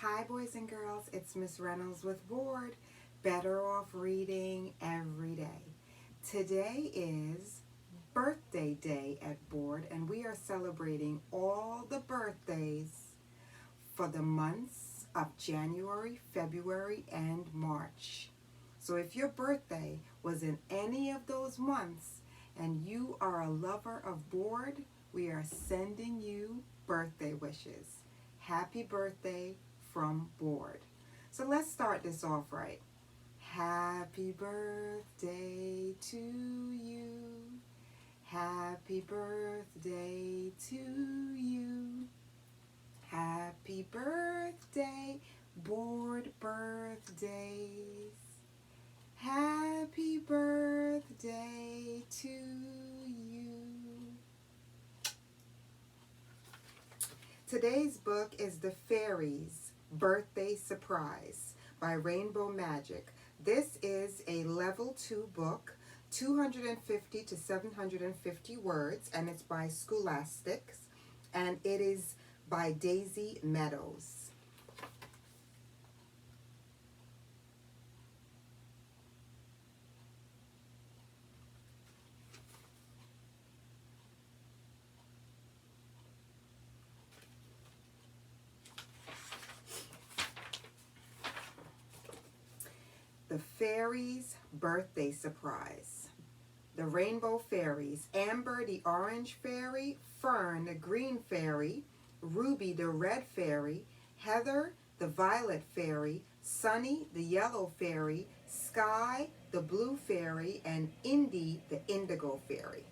Hi, boys and girls. It's Miss Reynolds with B.O.R.E.D. Better Off Reading Every Day. Today is birthday day at B.O.R.E.D., and we are celebrating all the birthdays for the months of January, February, and March. So if your birthday was in any of those months and you are a lover of B.O.R.E.D., we are sending you birthday wishes. Happy birthday from B.O.R.E.D. So let's start this off right. Happy birthday to you. Happy birthday to you. Happy birthday, B.O.R.E.D. birthdays. Happy birthday to you. Today's book is The Fairies Birthday Surprise by Rainbow Magic. This is a level 2 book, 250 to 750 words, and it's by Scholastics, and it is by Daisy Meadows. The Fairies Birthday Surprise. The Rainbow Fairies. Amber, the Orange Fairy. Fern, the Green Fairy. Ruby, the Red Fairy. Heather, the Violet Fairy. Sunny, the Yellow Fairy. Sky, the Blue Fairy. And Indy, the Indigo Fairy.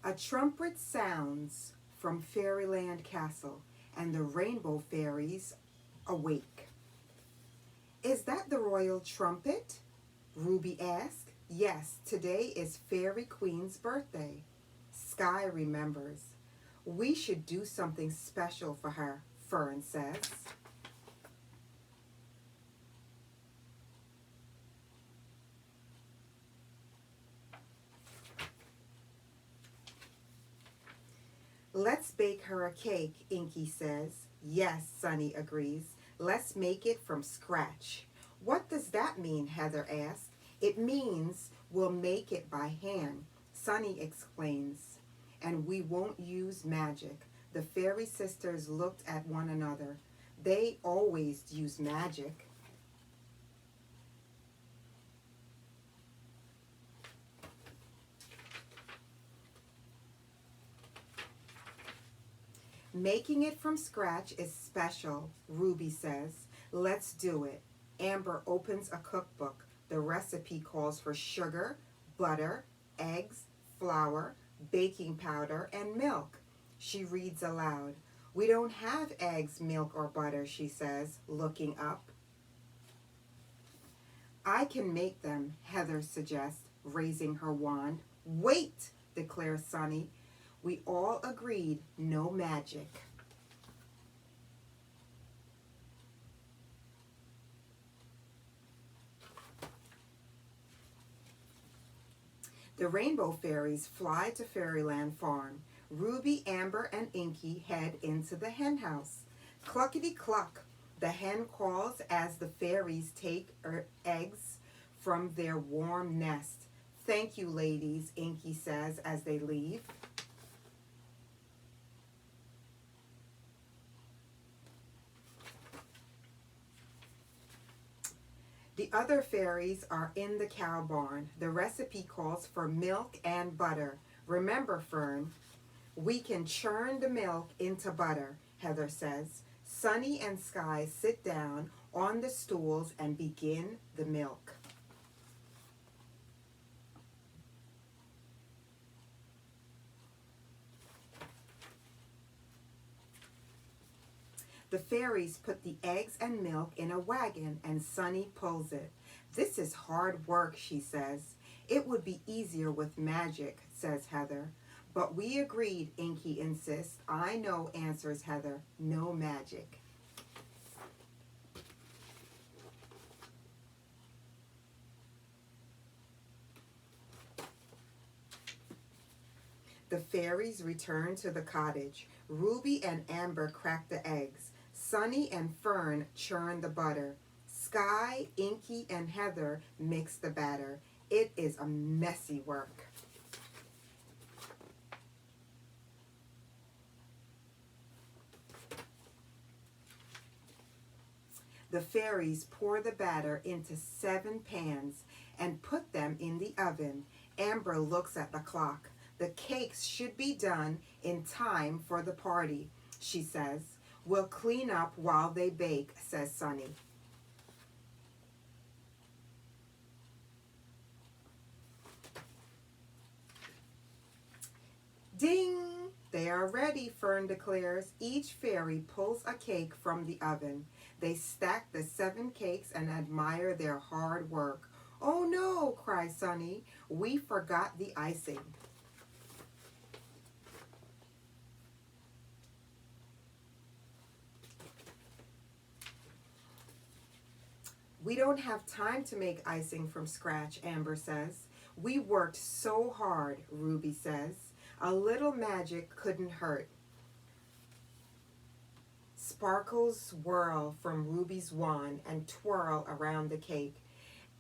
A trumpet sounds from Fairyland Castle, and the Rainbow Fairies awake. Is that the royal trumpet? Ruby asked. Yes, today is Fairy Queen's birthday. Sky remembers. We should do something special for her, Fern says. Let's bake her a cake, Inky says. Yes, Sunny agrees. Let's make it from scratch. What does that mean? Heather asked. It means we'll make it by hand, Sunny explains. And we won't use magic. The fairy sisters looked at one another. They always use magic. Making it from scratch is special, Ruby says. Let's do it. Amber opens a cookbook. The recipe calls for sugar, butter, eggs, flour, baking powder, and milk. She reads aloud. We don't have eggs, milk, or butter, she says, looking up. I can make them, Heather suggests, raising her wand. Wait, declares Sunny. We all agreed no magic. The Rainbow Fairies fly to Fairyland Farm. Ruby, Amber, and Inky head into the hen house. Cluckety-cluck, the hen calls as the fairies take eggs from their warm nest. Thank you, ladies, Inky says as they leave. The other fairies are in the cow barn. The recipe calls for milk and butter. Remember, Fern, we can churn the milk into butter, Heather says. Sunny and Sky sit down on the stools and begin the milk. The fairies put the eggs and milk in a wagon and Sunny pulls it. This is hard work, she says. It would be easier with magic, says Heather. But we agreed, Inky insists. I know, answers Heather. No magic. The fairies return to the cottage. Ruby and Amber crack the eggs. Sunny and Fern churn the butter. Sky, Inky, and Heather mix the batter. It is a messy work. The fairies pour the batter into 7 pans and put them in the oven. Amber looks at the clock. The cakes should be done in time for the party, she says. We'll clean up while they bake, says Sunny. Ding! They are ready, Fern declares. Each fairy pulls a cake from the oven. They stack the 7 cakes and admire their hard work. Oh no, cries Sunny. We forgot the icing. We don't have time to make icing from scratch, Amber says. We worked so hard, Ruby says. A little magic couldn't hurt. Sparkles swirl from Ruby's wand and twirl around the cake.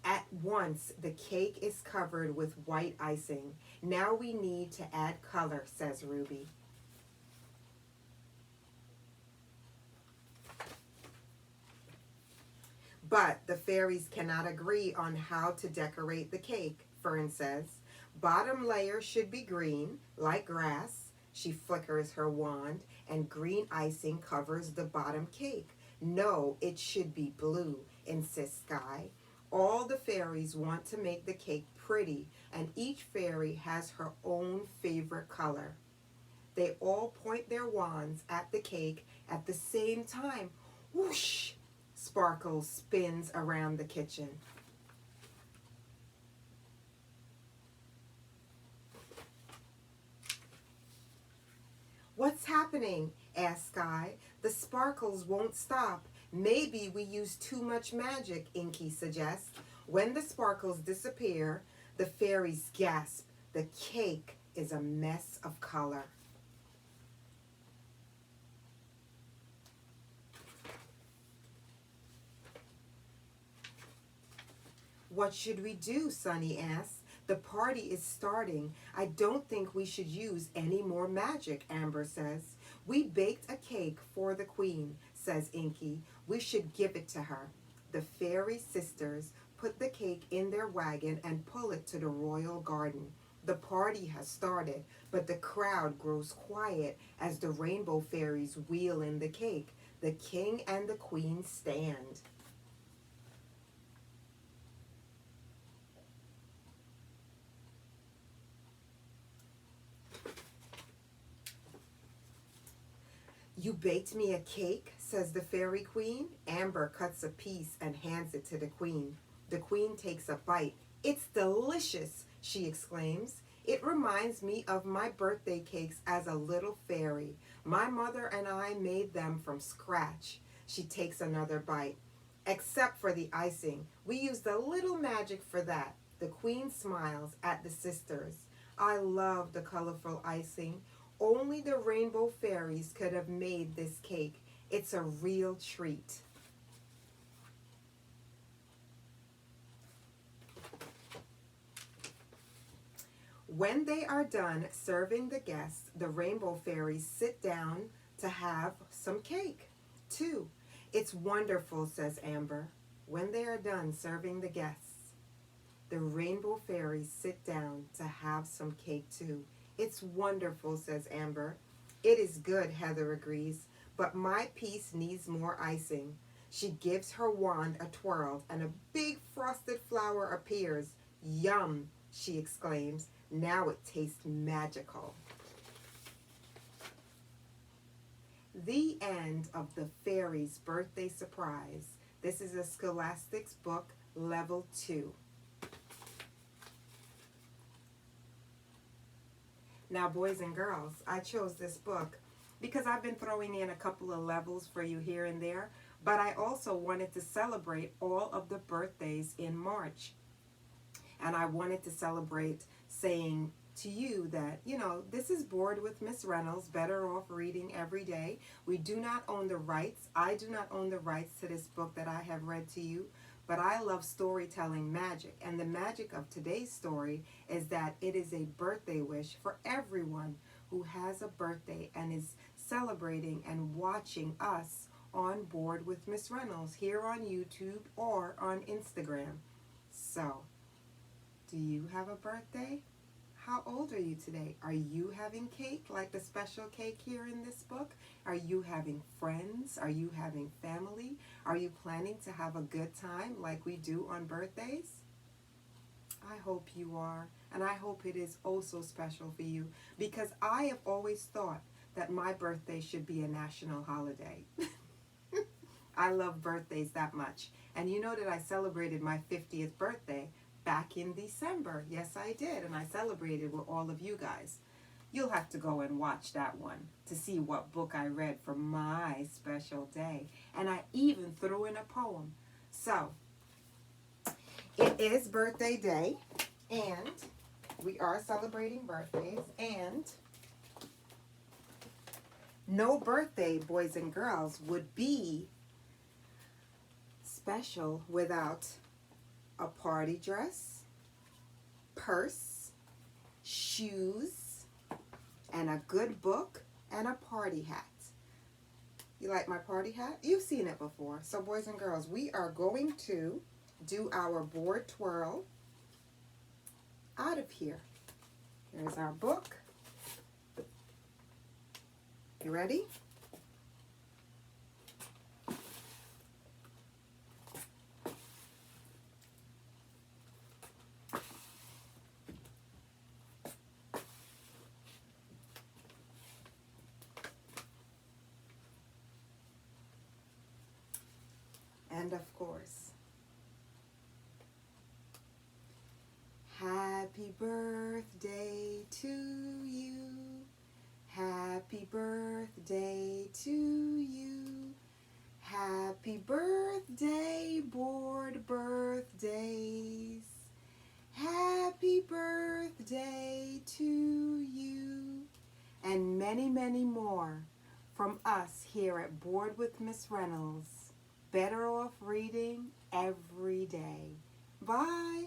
At once, the cake is covered with white icing. Now we need to add color, says Ruby. But the fairies cannot agree on how to decorate the cake, Fern says. Bottom layer should be green, like grass. She flickers her wand, and green icing covers the bottom cake. No, it should be blue, insists Sky. All the fairies want to make the cake pretty, and each fairy has her own favorite color. They all point their wands at the cake at the same time. Whoosh! Sparkle spins around the kitchen. What's happening? Asks Sky. The sparkles won't stop. Maybe we use too much magic, Inky suggests. When the sparkles disappear, the fairies gasp. The cake is a mess of color. What should we do? Sunny asks. The party is starting. I don't think we should use any more magic, Amber says. We baked a cake for the queen, says Inky. We should give it to her. The fairy sisters put the cake in their wagon and pull it to the royal garden. The party has started, but the crowd grows quiet as the rainbow fairies wheel in the cake. The king and the queen stand. You baked me a cake, says the fairy queen. Amber cuts a piece and hands it to the queen. The queen takes a bite. It's delicious, she exclaims. It reminds me of my birthday cakes as a little fairy. My mother and I made them from scratch. She takes another bite. Except for the icing. We used a little magic for that. The queen smiles at the sisters. I love the colorful icing. Only the rainbow fairies could have made this cake. It's a real treat. When they are done serving the guests, the rainbow fairies sit down to have some cake, too. It's wonderful, says Amber. When they are done serving the guests, the rainbow fairies sit down to have some cake, too. It's wonderful, says Amber. It is good, Heather agrees, but my piece needs more icing. She gives her wand a twirl, and a big frosted flower appears. Yum, she exclaims. Now it tastes magical. The end of the Fairies' Birthday Surprise. This is a Scholastics book, Level 2. Now, boys and girls, I chose this book because I've been throwing in a couple of levels for you here and there, but I also wanted to celebrate all of the birthdays in March. And I wanted to celebrate saying to you that, you know, this is Bored with Miss Reynolds, Better Off Reading Every Day. We do not own the rights. I do not own the rights to this book that I have read to you, but I love storytelling magic. And the magic of today's story is that it is a birthday wish for everyone who has a birthday and is celebrating and watching us on Board with Miss Reynolds here on YouTube or on Instagram. So, do you have a birthday? How old are you today? Are you having cake like the special cake here in this book? Are you having friends? Are you having family? Are you planning to have a good time like we do on birthdays? I hope you are, and I hope it is oh so special for you, because I have always thought that my birthday should be a national holiday. I love birthdays that much. And you know that I celebrated my 50th birthday back in December. Yes, I did. And I celebrated with all of you guys. You'll have to go and watch that one to see what book I read for my special day. And I even threw in a poem. So, it is birthday day, and we are celebrating birthdays, and no birthday, boys and girls, would be special without a party dress, purse, shoes, and a good book, and a party hat. You like my party hat? You've seen it before. So boys and girls, we are going to do our board twirl out of here. Here's our book. You ready? And of course, happy birthday to you. Happy birthday to you. Happy birthday, Board birthdays. Happy birthday to you. And many, many more from us here at Board with Miss Reynolds. Better Off Reading Every Day. Bye.